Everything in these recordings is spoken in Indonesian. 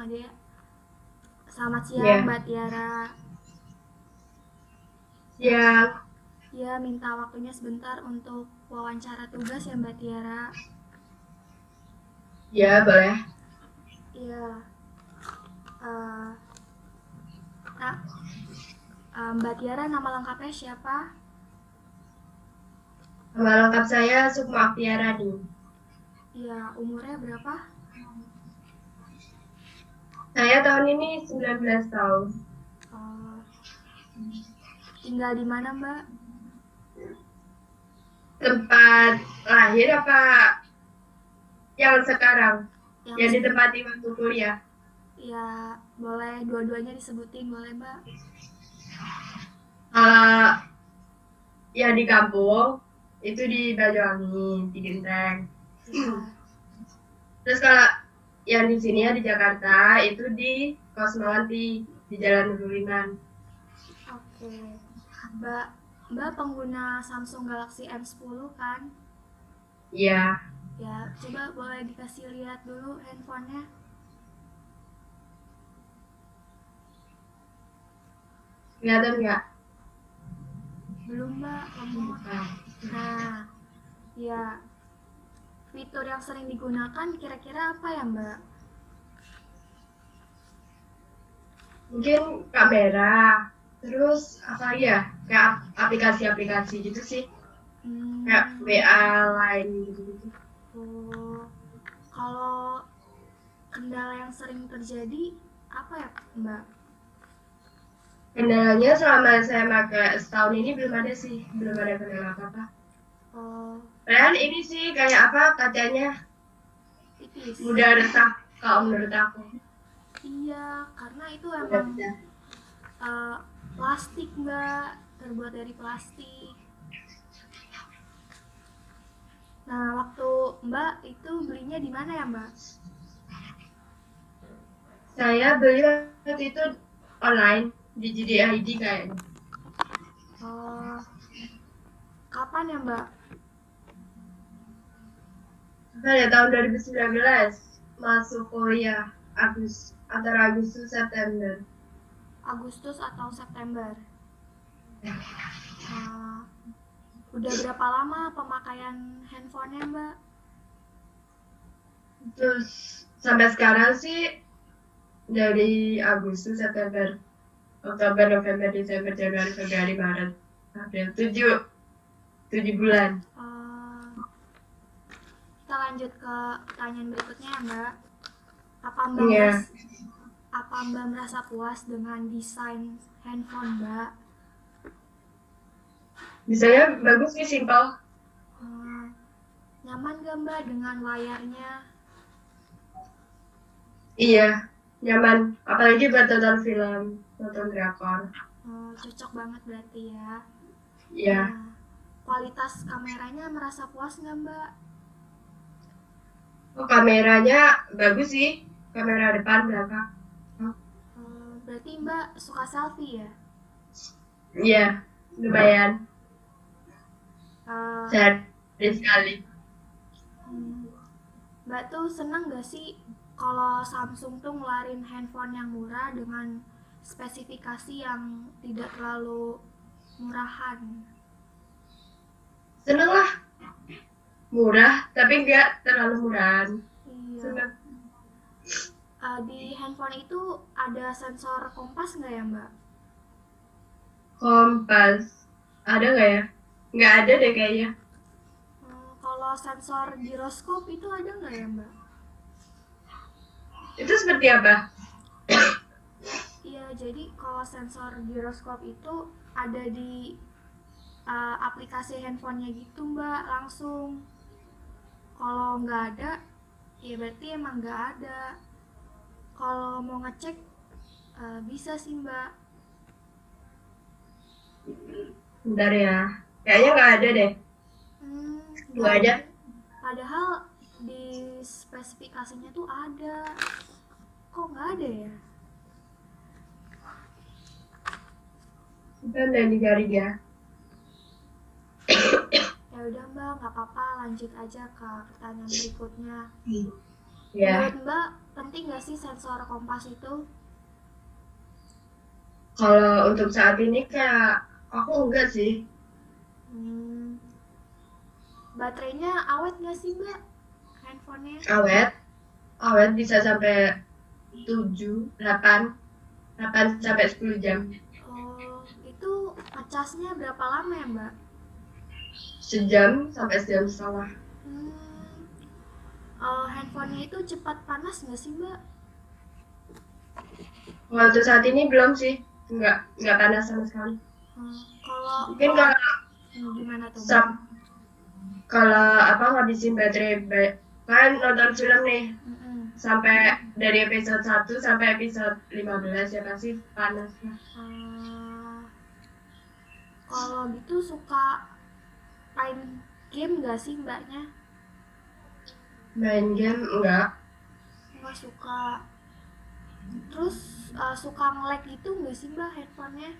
aja ya. Selamat siang Ya, Mbak Tiara. ya, Ya, minta waktunya sebentar untuk wawancara tugas ya Mbak Tiara. ya boleh. Iya, eh, nah, Mbak Tiara nama lengkapnya siapa? Nama lengkap saya Sukma Aktiarani. Iya, umurnya berapa? Saya tahun ini 19 tahun. Eh, tinggal di mana Mbak? Tempat lahir apa yang sekarang? Yang Yang ditempati waktu kuliah? ya boleh dua-duanya disebutin boleh Mbak? Kalau yang di kampung, itu di Banyuwangi, di Genteng. Iya, Terus kalau yang di sini ya di Jakarta, itu di Kosmolanti, di Jalan Nurulinan. oke. Mbak, Mbak pengguna Samsung Galaxy M10 kan? Iya, Ya, coba boleh dikasih lihat dulu handphonenya. kelihatan nggak? Belum Mbak, lemot. Nah, ya, fitur yang sering digunakan kira-kira apa ya Mbak? Mungkin kamera, terus apa ya, kayak aplikasi-aplikasi gitu sih, kayak Hmm, WA lain gitu. oh, kalau kendala yang sering terjadi apa ya Mbak? Kendalanya selama saya pakai setahun ini belum ada sih, belum ada kendala apa-apa. Oh, Padahal ini sih kayak apa, kacanya tipis. mudah retak kalau menurut aku. Iya, karena itu Mudah emang pecah. eh, plastik Mbak, terbuat dari plastik. Nah, waktu Mbak itu belinya di mana ya Mbak? Saya beli waktu itu online di JDID kayaknya. Oh, kapan ya Mbak? Pada tahun 2019 masuk kuliah antara Agustus September. Agustus atau September? Nah, udah berapa lama pemakaian handphonenya Mbak? Terus sampai sekarang sih dari Agustus, September, Oktober, November, Desember, Januari, Februari, Maret, April, 7 bulan. Kita lanjut ke pertanyaan berikutnya ya Mbak. Apa Mbak Iya, merasa, apa Mbak merasa puas dengan desain handphone Mbak? misalnya bagus sih, simpel. Hmm, nyaman gak Mbak dengan layarnya? Iya, nyaman. Apalagi buat tonton film, nonton drakor. Cocok banget berarti ya. Iya, Nah, kualitas kameranya merasa puas nggak Mbak? oh, kameranya bagus sih, kamera depan belakang. Berarti Mbak suka selfie ya? Iya, lumayan. Eh, Sehari sekali. hmm, Mbak tuh seneng gak sih kalau Samsung tuh ngeluarin handphone yang murah dengan spesifikasi yang tidak terlalu murahan? Seneng lah, murah, tapi nggak terlalu murahan. Iya. Seneng. Di handphone itu ada sensor kompas nggak ya Mbak? Kompas, ada nggak ya? Nggak ada deh kayaknya. Kalau sensor giroskop itu ada nggak ya Mbak? Itu seperti apa? Iya, jadi kalau sensor giroskop itu ada di aplikasi handphonenya gitu Mbak, langsung. Kalau nggak ada, ya berarti emang nggak ada. Kalau mau ngecek, bisa sih Mbak. Bentar ya. Kayaknya nggak ada deh. Nggak Nggak ada. ada. Padahal di spesifikasinya tuh ada. Kok nggak ada ya? Bukan dari jari ya. Ya udah Mbak, nggak apa-apa, lanjut aja ke pertanyaan berikutnya. Ya, Menurut Mbak, penting nggak sih sensor kompas itu? kalau untuk saat ini kayak aku enggak sih. Hmm, baterainya awet nggak sih Mbak handphonenya? Awet, awet bisa sampai 7, 8, 8 sampai 10 jam. Oh, itu ngecasnya berapa lama ya Mbak? Sejam sampai sejam setengah. Hmm, handphonenya itu cepat panas nggak sih Mbak? Kalau untuk saat ini belum sih, enggak panas sama sekali. Kalau Mungkin kalau gimana tuh Mbak? sab- kalau apa ngabisin baterai kan nonton film nih Mm-mm. sampai dari episode 1 sampai episode 15 ya pasti panas lah. Eh, kalau gitu suka main game nggak sih Mbaknya? Main game enggak. Nggak suka. Terus suka nge-lag gitu nggak sih Mbak handphonenya?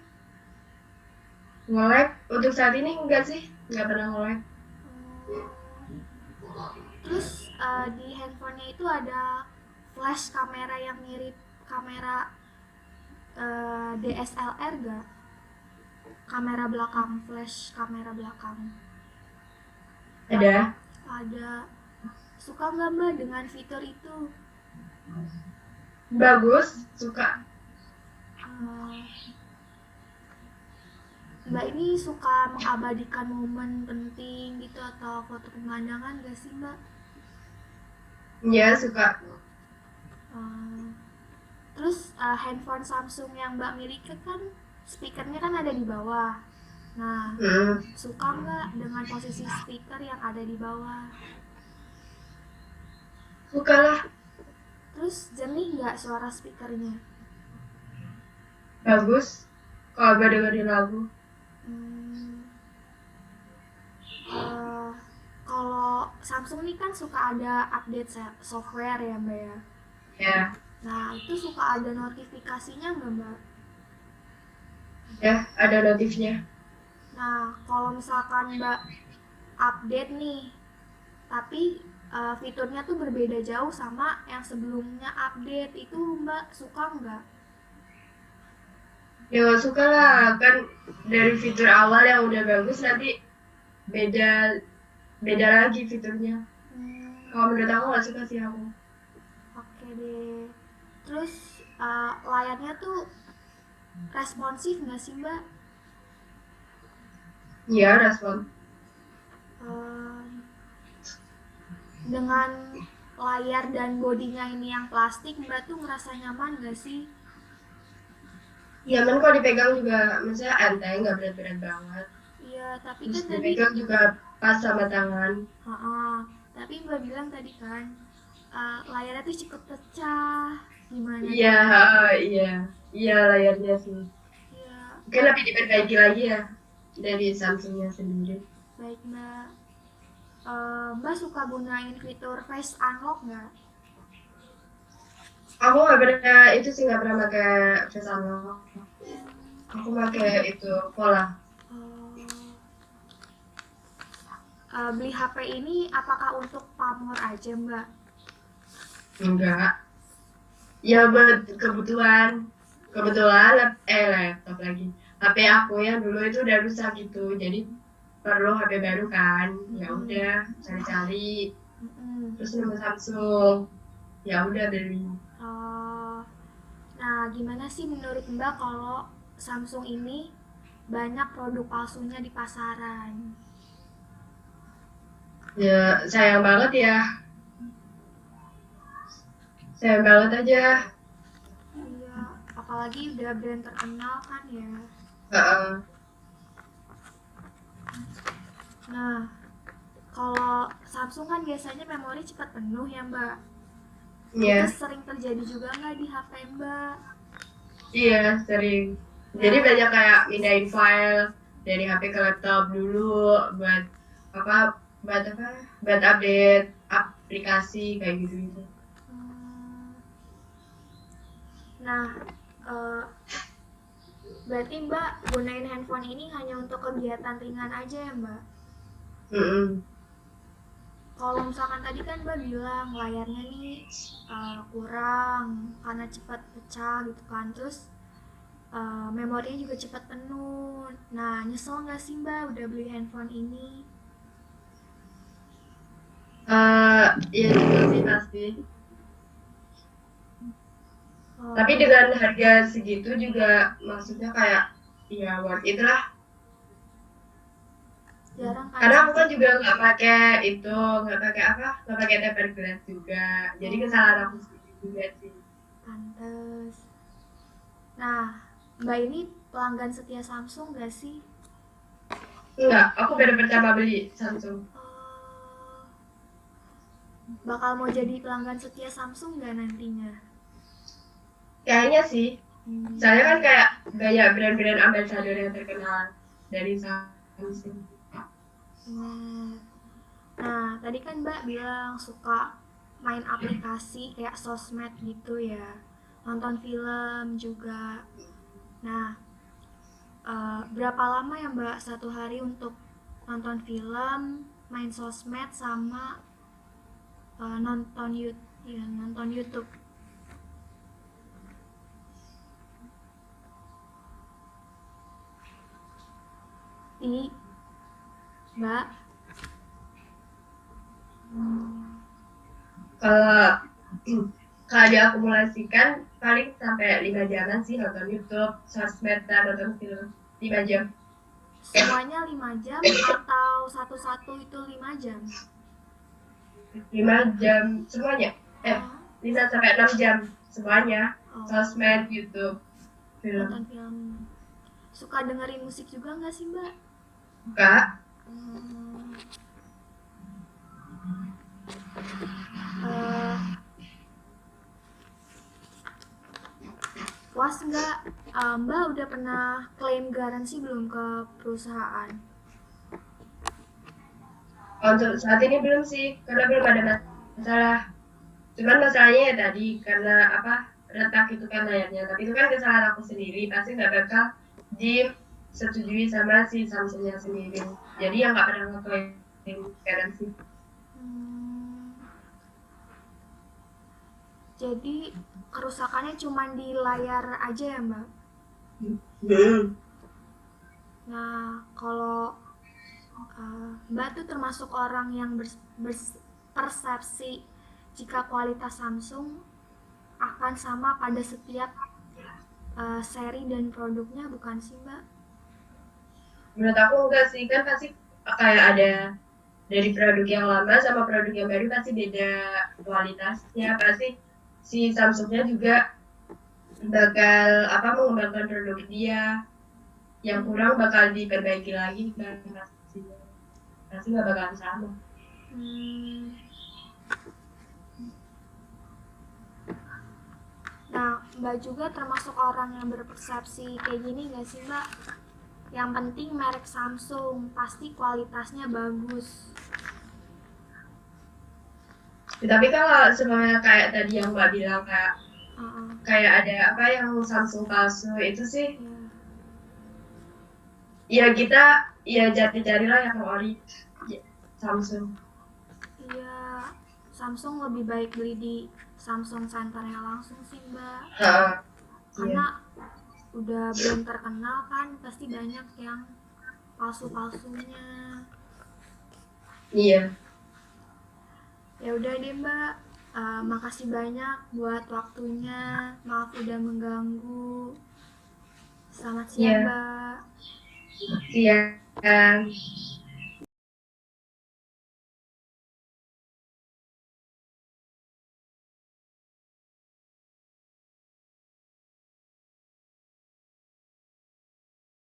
Nge-lag untuk saat ini enggak sih, enggak pernah nge-lag. Terus di handphonenya itu ada flash kamera yang mirip kamera DSLR gak? Kamera belakang, flash kamera belakang. Ada. Ada. Suka nggak Mbak dengan fitur itu? Bagus, suka. Eh, Mbak ini suka mengabadikan momen penting gitu atau foto pemandangan gak sih Mbak? Iya, suka. Eh, Terus handphone Samsung yang Mbak miliki kan speakernya kan ada di bawah. Nah, suka nggak dengan posisi speaker yang ada di bawah? Suka lah. Terus jernih nggak suara speakernya? Bagus. Kalau gue dengerin lagu. Eh, Kalau Samsung nih kan suka ada update software ya Mbak ya. Ya, Nah, itu suka ada notifikasinya nggak Mbak? ya ada notifnya. Nah, kalau misalkan Mbak update nih, tapi fiturnya tuh berbeda jauh sama yang sebelumnya update, itu Mbak suka nggak? Ya gak suka lah, kan dari fitur awal yang udah bagus nanti beda beda lagi fiturnya. Kalau menurut aku gak suka sih aku. Oke deh. Terus layarnya tuh responsif nggak sih Mbak? Iya, respon. Dengan layar dan bodinya ini yang plastik, Mbak tuh ngerasa nyaman nggak sih? Nyaman kalau dipegang juga, maksudnya enteng, gak berat-berat banget. Iya, tapi Terus kan tadi dipegang juga pas sama tangan. tapi Mbak bilang tadi kan layarnya tuh cepet pecah. Gimana? Iya, iya. Iya layarnya sih. Iya, Mungkin lebih diperbaiki lagi ya dari Samsungnya sendiri. baik Mbak. Mbak suka gunain fitur face unlock nggak? Aku gak pernah, itu sih gak pernah pakai face unlock. Aku pakai itu pola. Beli HP ini apakah untuk pamor aja Mbak? Enggak. Ya buat kebutuhan. Kebetulan laptop lagi. HP aku yang dulu itu udah rusak gitu. Jadi perlu HP baru kan. Ya udah cari-cari. Terus nemu Samsung. Ya udah beli. Nah, gimana sih menurut Mbak kalau Samsung ini banyak produk palsunya di pasaran? Ya sayang banget ya. Sayang banget aja. Iya, apalagi udah brand terkenal kan ya. Nah, kalau Samsung kan biasanya memori cepat penuh ya Mbak. Iya. Itu sering terjadi juga nggak di HP Mbak? Iya, sering. Jadi banyak kayak pindahin file dari HP ke laptop dulu buat apa? Buat update aplikasi kayak gitu. Nah, berarti Mbak gunain handphone ini hanya untuk kegiatan ringan aja ya Mbak? Kalau misalkan tadi kan Mbak bilang layarnya nih kurang karena cepat pecah gitu kan, terus memorinya juga cepat penuh. Nah, nyesel nggak sih Mbak udah beli handphone ini? Ya juga sih pasti. Oh, Tapi dengan harga segitu juga maksudnya kayak ya worth it lah. jarang kan Karena sih. aku kan juga nggak pakai itu, nggak pakai apa, nggak pakai tempered glass juga. Jadi kesalahan aku sendiri juga sih. Pantes. Nah, Mbak ini pelanggan setia Samsung gak sih? Enggak, aku baru pertama beli Samsung. Oh, bakal mau jadi pelanggan setia Samsung gak nantinya? Kayaknya sih. Hmm. Saya kan kayak banyak brand-brand ambassador yang terkenal dari Samsung. Nah, tadi kan Mbak bilang suka main aplikasi kayak sosmed gitu ya, nonton film juga. Nah, berapa lama ya Mbak satu hari untuk nonton film, main sosmed sama nonton YouTube? Ini Mbak. Kalau kalau diakumulasikan paling sampai 5 jaman sih nonton YouTube, sosmed dan nonton film 5 jam. Semuanya 5 jam atau satu-satu itu 5 jam? 5 jam semuanya. Oh, Bisa sampai 6 jam semuanya. oh, Sosmed, YouTube, film. nonton film. Suka dengerin musik juga nggak sih Mbak? Buka. Eh, puas nggak? Mbak udah pernah klaim garansi belum ke perusahaan? Untuk saat ini belum sih, karena belum ada masalah. Cuman masalahnya ya tadi, karena apa, retak itu kan layarnya. Tapi itu kan kesalahan aku sendiri, pasti nggak bakal disetujui sama si Samsungnya sendiri. Jadi yang nggak pernah ngeklaim garansi. Jadi kerusakannya cuma di layar aja ya Mbak? Nah, kalau Mbak tuh termasuk orang yang berpersepsi jika kualitas Samsung akan sama pada setiap seri dan produknya, bukan sih Mbak? Menurut aku enggak sih, kan pasti kayak ada dari produk yang lama sama produk yang baru pasti beda kualitasnya. Pasti si Samsungnya juga bakal apa mengembangkan produk dia, yang kurang bakal diperbaiki lagi kan pasti nggak bakalan sama. Nah, Mbak juga termasuk orang yang berpersepsi kayak gini gak sih Mbak? Yang penting merek Samsung, pasti kualitasnya bagus. Tapi kalau semuanya kayak tadi yang Mbak bilang kayak ada apa yang Samsung palsu itu sih, ya kita ya cari-carilah yang ori Samsung. Iya, Samsung lebih baik beli di Samsung Centernya langsung sih Mbak. Karena udah belum terkenal kan, pasti banyak yang palsu-palsunya. Iya. Ya udah deh Mbak, makasih banyak buat waktunya. Maaf udah mengganggu. Selamat siang Mbak. Siang.